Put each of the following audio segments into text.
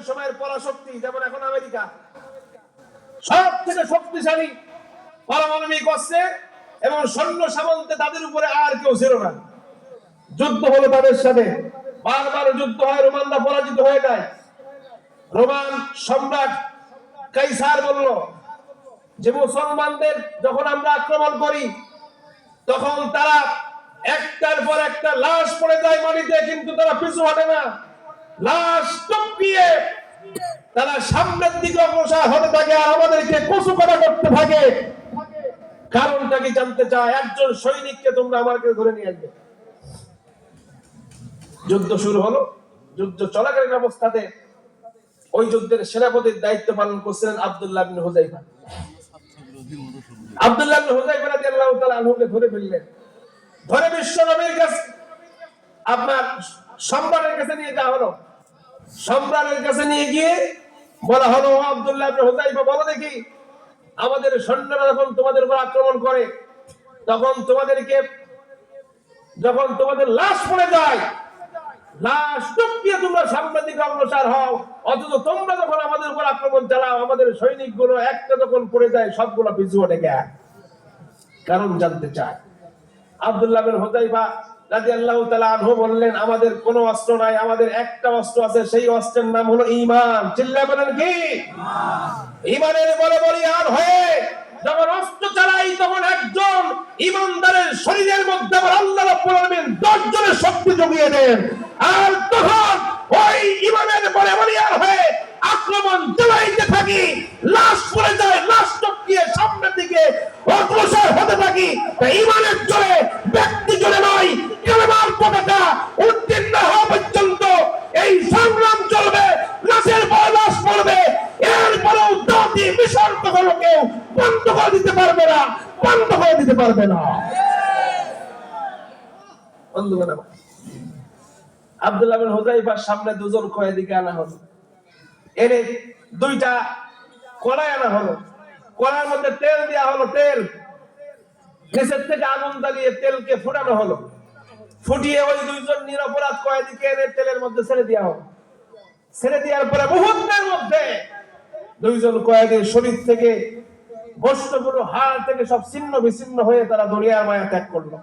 সময়ের পরাশক্তি, যেমন এখন আমেরিকা সব থেকে শক্তিশালী পারমাণবিক অস্ত্রে এবং সৈন্য সামন্তে তাদের উপরে আর কেউ ছিল না। যুদ্ধ হলো তাদের সাথে, বারবার যুদ্ধ হয়, রোমানরা পরাজিত হয়ে যায়। রোমান সম্রাট কাইসার বলল যে মুসলমানদের যখন আমরা আক্রমণ করি তখন তারা একটার পর একটা লাশ পড়ে যায় মাটিতে, কিন্তু তারা পিছু হটে না, লাশ টপকিয়ে তারা সামনের দিকে অগ্রসর হতে থাকে আর আমাদেরকে কচুকাটা করতে থাকে। কারণটা কি জানতে চায়? একজন সৈনিককে তোমরা আমার কাছে ধরে নিয়ে আসবে। যুদ্ধ শুরু হলো। যুদ্ধ চলাকালীন অবস্থাতে ওই যুদ্ধের সেনাপতির দায়িত্ব পালন করছিলেন আব্দুল্লাহ ইবনে হুযাইফা। আব্দুল্লাহ ইবনে হুযাইফা রাদিয়াল্লাহু তাআলা আনহুকে ধরে ফেললেন। ধরে বিশ্ব নবীর কাছে আপনার সম্রাটের কাছে নিয়ে যাওয়া হলো। সম্রাটের কাছে নিয়ে গিয়ে বলা হলো, আব্দুল্লাহ ইবনে হুযাইফা, বলো দেখি, আমাদের সৈন্যরা যখন তোমাদের উপর আক্রমণ করে তখন যখন তোমাদের লাশ পড়ে যায়, লাশ টপকিয়ে তোমরা সামনের দিকে অগ্রসর হও, অথচ তোমরা যখন আমাদের উপর আক্রমণ চালাও আমাদের সৈনিকগুলো একটা যখন পড়ে যায় সবগুলো পিছু হটে যায়। কারণ জানতে চায়। আব্দুল্লাহ ইবনে হুযাইফা রাদিয়াল্লাহু তাআলা আনহু বললেন, আমাদের কোনো অস্ত্র নাই, আমাদের একটা অস্ত্র আছে, সেই অস্ত্রের নাম হলো ঈমান। চিল্লায়ে বলেন কি? ঈমানের বলে বলিয়ান হয়ে যখন অস্ত্র চালাই তখন একজন ঈমানদারের শরীরের মধ্যে আল্লাহ রাব্বুল আলামিন 10 জনের শক্তি জুগিয়ে দেন, আর তখন ওই ঈমানের বলে বলিয়ান হয়ে আক্রমণ চালাইতে থাকি, লাশ পড়ে যায়, লাশ টপকিয়ে সামনের দিকে অগ্রসর হতে থাকি। ঈমানের জোরে, ব্যক্তি জোরে নয়, কালেমার পতাকা উত্তীর্ণ হওয়া পর্যন্ত এই সংগ্রাম চলবে, লাশের পর লাশ পড়বে। এরপরেও জাতি মিশন কখনো কেউ বন্ধ করে দিতে পারবে না, বন্ধ করে দিতে পারবে না। আব্দুল্লাহ ইবনে হুযাইফার সামনে দুজন কয়েদিকে আনা হলো। এনে দুইটা কড়াই আনা হলো। কড়াইয়ের মধ্যে তেল দেওয়া হলো। তেল নিচের থেকে আগুন জ্বালিয়ে তেলকে ফুটানো হলো। ফুটিয়ে ওই দুইজন নিরপরাধ কয়েদিকে এনে তেলের মধ্যে ছেড়ে দেওয়া হলো। ছেড়ে দেওয়ার পরে মুহূর্তের মধ্যে দুইজন কয়েদির শরীর থেকে, গোশতগুলো, হাড় থেকে সব ছিন্ন বিচ্ছিন্ন হয়ে তারা দুনিয়ার মায়া ত্যাগ করলো।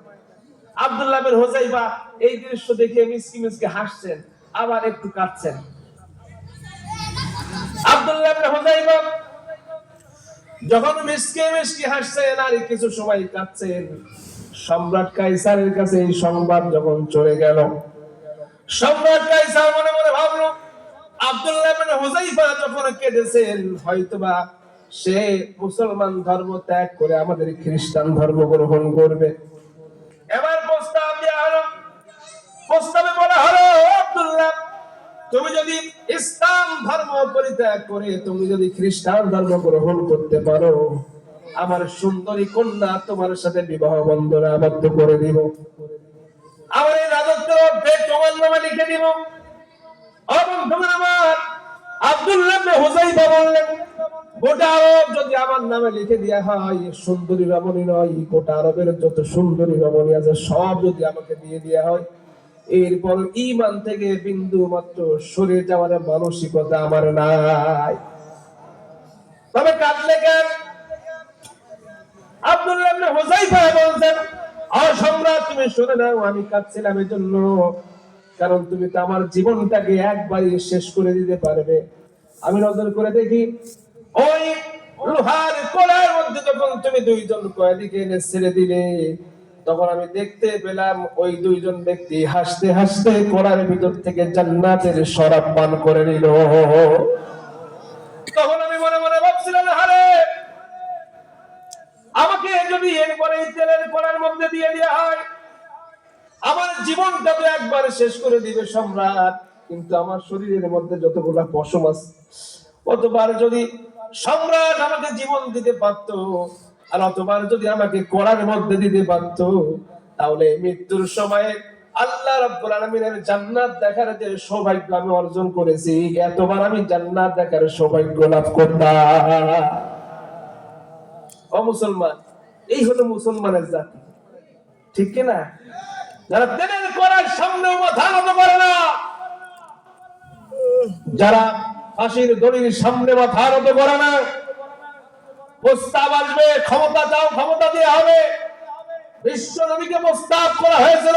আব্দুল্লাহ ইবনে হুযাইফা এই দৃশ্য দেখে মিসকি মিসকি হাসছেন, আবার একটু কাঁদছেন। আব্দুল্লাহ ইবনে হুযাইফা যখন মিসকি মিসকি হাসছেন আর কিছু সময় কাঁদছেন, সম্রাট কাইসারের কাছে এই সংবাদ যখন চলে গেল, সম্রাট কাইসার মনে মনে ভাবলো, আব্দুল্লাহ ইবনে হুযাইফা যখন কেঁদেছেন হয়তোবা সে মুসলমান ধর্ম ত্যাগ করে আমাদের খ্রিস্টান ধর্ম গ্রহণ করবে। এবার প্রস্তাব দেওয়া হলো। প্রস্তাবে বলা হলো, আব্দুল্লাহ, তুমি যদি ইসলাম ধর্ম পরিত্যাগ করে তুমি যদি খ্রিস্টান ধর্ম গ্রহণ করতে পারো, আমার সুন্দরী কন্যা তোমার সাথে বিবাহ বন্ধনে আবদ্ধ করে দিব, আমার এই রাজত্বের অর্ধেক তোমার নামে লিখে দিব। আব্দুল্লাহ ইবনে হুযাইফা বললেন, গোটা আরব যদি আমার নামে লিখে দেওয়া হয়, সুন্দরী রমণী নয়, গোটা আরবের যত সুন্দরী রমণী আছে সব যদি আমাকে দিয়ে দেওয়া হয়, এরপর ঈমান থেকে বিন্দু মাত্র সরে যাওয়ার মানসিকতা আমার নাই। তবে কাঁদলে কেন? আব্দুল্লাহ ইবনে হুযাইফা বলছেন, সম্রাট, তুমি শুনে নাও, আমি কাঁদছিলাম এই জন্য কারণ তুমি তো আমার জীবনটাকে একবারই শেষ করে দিতে পারবে। আমি নজর করে দেখি ওই লোহার কড়াইয়ের মধ্যে যখন তুমি দুইজন কয়েদিকে এনে ছেড়ে দিলে, তখন আমি দেখতে পেলাম ওই দুইজন ব্যক্তি হাসতে হাসতে কড়াইয়ের ভিতর থেকে জান্নাতের শরাব পান করে নিল। তখন আমি মনে মনে ভাবছিলাম, আরে আমাকে যদি এরপরে তেলের কড়াইয়ের মধ্যে দিয়ে দেওয়া হয়, আমার জীবনটা তো একবার শেষ করে দিবে সম্রাট, কিন্তু আমার শরীরের মধ্যে যতগুলা পশম আছে, অতবার যদি সম্রাট আমাকে জীবন দিতে পারতো আর অতবার যদি আমাকে কড়ার মধ্যে দিতে পারতো, তাহলে মৃত্যুর সময়ে আল্লাহ রাব্বুল আলামিনের জান্নাত দেখার যে সৌভাগ্য আমি অর্জন করেছি, এতবার আমি জান্নাত দেখার সৌভাগ্য লাভ করতাম। ও মুসলমান, এই হলো মুসলমানের জাতি, ঠিক কি না? যারা তেলের কড়াইয়ের সামনে মাথা নত করে না, যারা ফাঁসির দড়ির সামনে মাথা নত করে না। প্রস্তাব আসবে, ক্ষমতা চাও, ক্ষমতা দেওয়া হবে। বিশ্ব নবীকে প্রস্তাব করা হয়েছিল